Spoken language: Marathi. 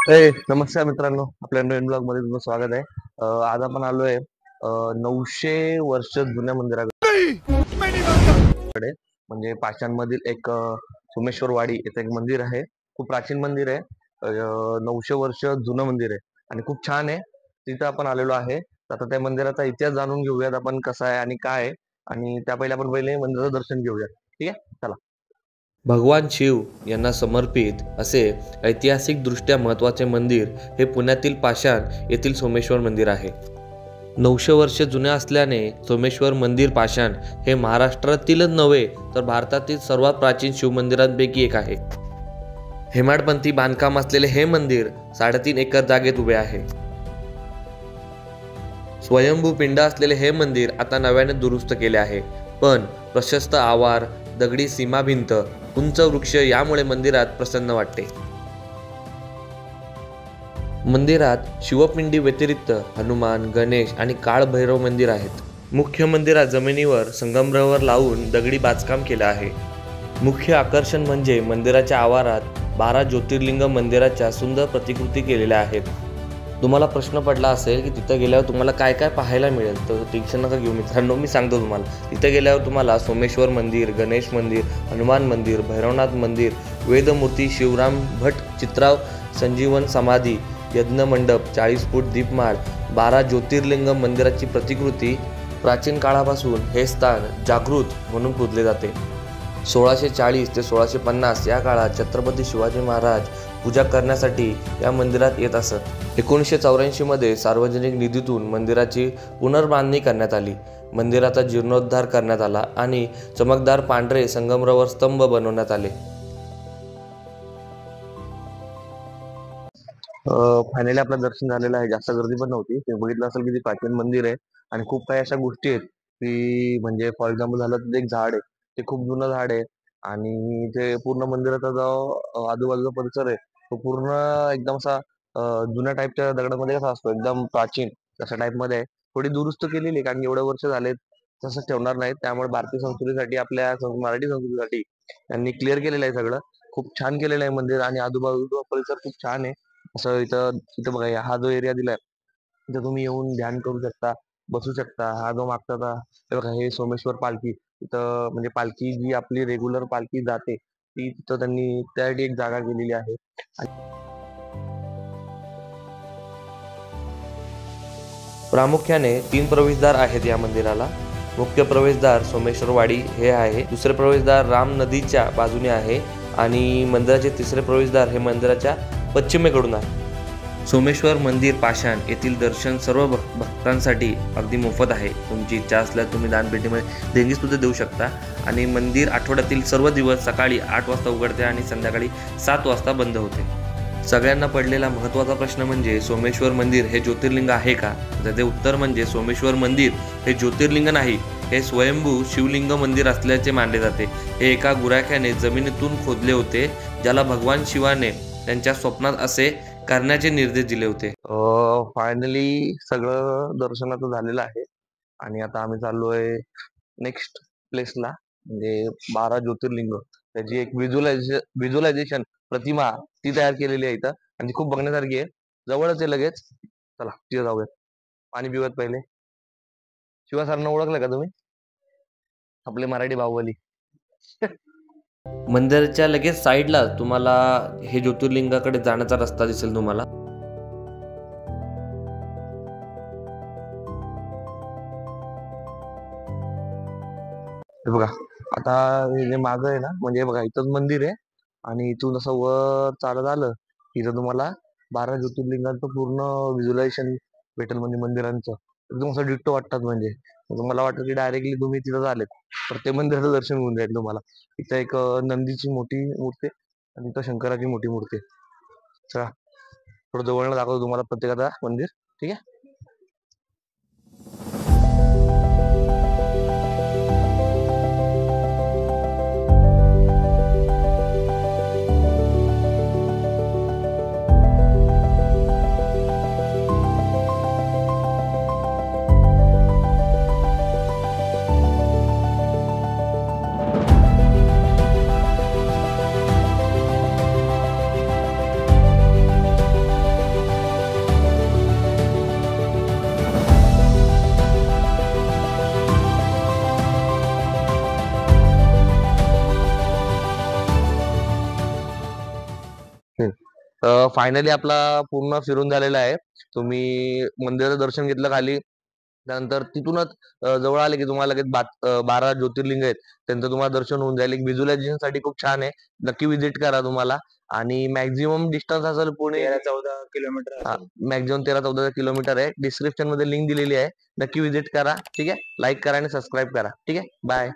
नमस्कार मित्रांनो, आपल्या नवीन ब्लॉग मध्ये तुमचं स्वागत आहे. आज आपण आलोय 900 वर्ष जुन्या मंदिराकडे. म्हणजे पाषाणमधील एक सोमेश्वर वाडी इथे एक मंदिर आहे. खूप प्राचीन मंदिर आहे. 900 वर्ष जुनं मंदिर आहे आणि खूप छान आहे. तिथं आपण आलेलो आहे. आता त्या मंदिराचा इतिहास जाणून घेऊयात आपण, कसा आहे आणि काय आहे. आणि त्या पहिले मंदिराचं दर्शन घेऊया. ठीक आहे, चला. भगवान शिव यांना समर्पित असे ऐतिहासिकदृष्ट्या महत्त्वाचे मंदिर हे पुण्यातील पाषाण येथील सोमेश्वर मंदिर आहे. 900 वर्ष जुने असल्याने सोमेश्वर मंदिर पाषाण हे महाराष्ट्रातीलच नव्हे तर भारतातील सर्वात प्राचीन शिवमंदिरांपैकी एक आहे. हेमाडपंथी बांधकाम असलेले हे मंदिर 3.5 एकर जागेत उभे आहे. स्वयंभू पिंड असलेले हे मंदिर आता नव्याने दुरुस्त केले आहे, पण प्रशस्त आवार, दगडी सीमाभिंत, उंच वृक्ष यामुळे मंदिरात प्रसन्न वाटते. मंदिरात शिवपिंडी व्यतिरिक्त हनुमान, गणेश आणि काळभैरव मंदिर आहेत. मुख्य मंदिरात जमिनीवर संगमरवर लावून दगडी बांधकाम केलं आहे. मुख्य आकर्षण म्हणजे मंदिराच्या आवारात 12 ज्योतिर्लिंग मंदिराच्या सुंदर प्रतिकृती केलेल्या आहेत. तुम्हाला प्रश्न पडला असेल की तिथं गेल्यावर तुम्हाला काय काय पाहायला मिळेल, तर टेन्शन नका घेऊ मित्रांनो, मी सांगतो तुम्हाला. तिथं गेल्यावर तुम्हाला सोमेश्वर मंदिर, गणेश मंदिर, हनुमान मंदिर, भैरवनाथ मंदिर, वेदमूर्ती, शिवराम भट चित्राव, संजीवन समाधी, यज्ञ मंडप, 40 फूट दीपमाळ, 12 ज्योतिर्लिंग मंदिराची प्रतिकृती. प्राचीन काळापासून हे स्थान जागृत म्हणून पूजले जाते. 1640 ते 1650 या काळात छत्रपती शिवाजी महाराज पूजा करण्यासाठी या मंदिरात येत असत. 1984 मध्ये सार्वजनिक निधीतून मंदिराची पुनर्बांधणी करण्यात आली. मंदिराचा जीर्णोद्धार करण्यात आला आणि चमकदार पांढरे संगमरवर स्तंभ बनवण्यात आले. फायनली आपलं दर्शन झालेलं आहे. जास्त गर्दी पण नव्हती. ते बघितलं असेल किती प्राचीन मंदिर आहे आणि खूप काही अशा गोष्टी आहेत की, म्हणजे फॉर एक्झाम्पल झालं तर एक झाड आहे, ते खूप जुनं झाड आहे. आणि ते पूर्ण मंदिराचा जो आजूबाजूचा परिसर आहे तो पूर्ण एकदम असा जुन्या टाईपच्या दगडामध्ये कसा असतो, एकदम प्राचीन तशा टाईप मध्ये आहे. थोडी दुरुस्त केलेली आहे, कारण की एवढे वर्ष झाले तसं ठेवणार नाहीत. त्यामुळे भारतीय संस्कृतीसाठी, आपल्या मराठी संस्कृतीसाठी त्यांनी क्लिअर केलेलं आहे सगळं. खूप छान केलेलं आहे मंदिर आणि आजूबाजूचा परिसर खूप छान आहे. असं इथं इथं बघा, हा जो एरिया दिलाय इथं तुम्ही येऊन ध्यान करू शकता, बसू शकता. हा जो मागचा हे बघा, हे सोमेश्वर पालखी. इथं म्हणजे पालखी जी आपली रेग्युलर पालखी जाते ती तिथं त्यांनी त्यासाठी एक जागा केलेली आहे. प्रामुख्याने 3 प्रवेशद्वार आहेत या मंदिराला. मुख्य प्रवेशद्वार सोमेश्वरवाडी हे आहे. दुसरे प्रवेशद्वार राम नदीच्या बाजूने आहे आणि मंदिराचे तिसरे प्रवेशद्वार हे मंदिराच्या पश्चिमेकडून आहे. सोमेश्वर मंदिर पाषाण येथील दर्शन सर्व भक्तांसाठी अगदी मोफत आहे. तुमची इच्छा असल्यास तुम्ही दानपेटीमध्ये देणगी सुद्धा देऊ शकता. आणि मंदिर आठवड्यातील सर्व दिवस सकाळी 8 वाजता उघडते आणि संध्याकाळी 7 वाजता बंद होते. सगळ्यांना पडलेला महत्त्वाचा प्रश्न म्हणजे सोमेश्वर मंदिर हे ज्योतिर्लिंग आहे का? त्याचे उत्तर म्हणजे सोमेश्वर मंदिर हे ज्योतिर्लिंग नाही, हे स्वयंभू शिवलिंग मंदिर असल्याचे मानले जाते. हे एका गुराख्याने जमिनीतून खोदले होते, ज्याला भगवान शिवाने त्यांच्या स्वप्नात असे करण्याचे निर्देश दिले होते. फायनली सगळं दर्शनाचं झालेलं आहे आणि आता आम्ही चाललोय नेक्स्ट प्लेसला. म्हणजे 12 ज्योतिर्लिंग त्याची एक व्हिज्युअलायझेशन प्रतिमा ती तयार केलेली आहे इथं आणि ती खूप बघण्यासारखी आहे. जवळच आहे लगेच. चला तिथे जाऊयात. पाणी पिऊयात पहिले. शिवा सरांना ओळखलं का तुम्ही? आपले मराठी बाहुबली. मंदिराच्या लगेच साईडला तुम्हाला हे ज्योतिर्लिंगाकडे जाण्याचा रस्ता दिसेल तुम्हाला. हे बघा, आता हे जे मागं आहे ना, म्हणजे बघा इथंच मंदिर आहे आणि इथून असं वर चालत आलं इथं तुम्हाला 12 ज्योतिर्लिंगांचं पूर्ण व्हिज्युअलायझेशन भेटेल. म्हणजे मंदिरांचं एकदम असं डिट्टो वाटतात. म्हणजे तुम्हाला वाटतं की डायरेक्टली तुम्ही तिथं आलेत, तर ते मंदिराचं दर्शन होऊन जाईल तुम्हाला. इथं एक नंदीची मोठी मूर्ती आणि इथं शंकराची मोठी मूर्ती. चला थोडं जवळ दाखवतो तुम्हाला प्रत्येकाचा मंदिर. ठीक आहे. फायनली आपला पूर्ण फिरून झालेला आहे. तुम्ही मंदिराचं दर्शन घेतलं खाली. त्यानंतर तिथूनच जवळ आले की तुम्हाला लगेच 12 ज्योतिर्लिंग आहेत. त्यांचं तुम्हाला दर्शन होऊन जाईल. एक व्हिज्युअलायझेशन साठी खूप छान आहे. नक्की व्हिजिट करा तुम्हाला. आणि मॅक्झिमम डिस्टन्स असेल पुणे 13-14 किलोमीटर असेल. मॅक्झिमम 13-14 किलोमीटर आहे. डिस्क्रिप्शन मध्ये लिंक दिलेली आहे. नक्की व्हिजिट करा. ठीक आहे. लाईक करा आणि सबस्क्राईब करा. ठीक आहे. बाय.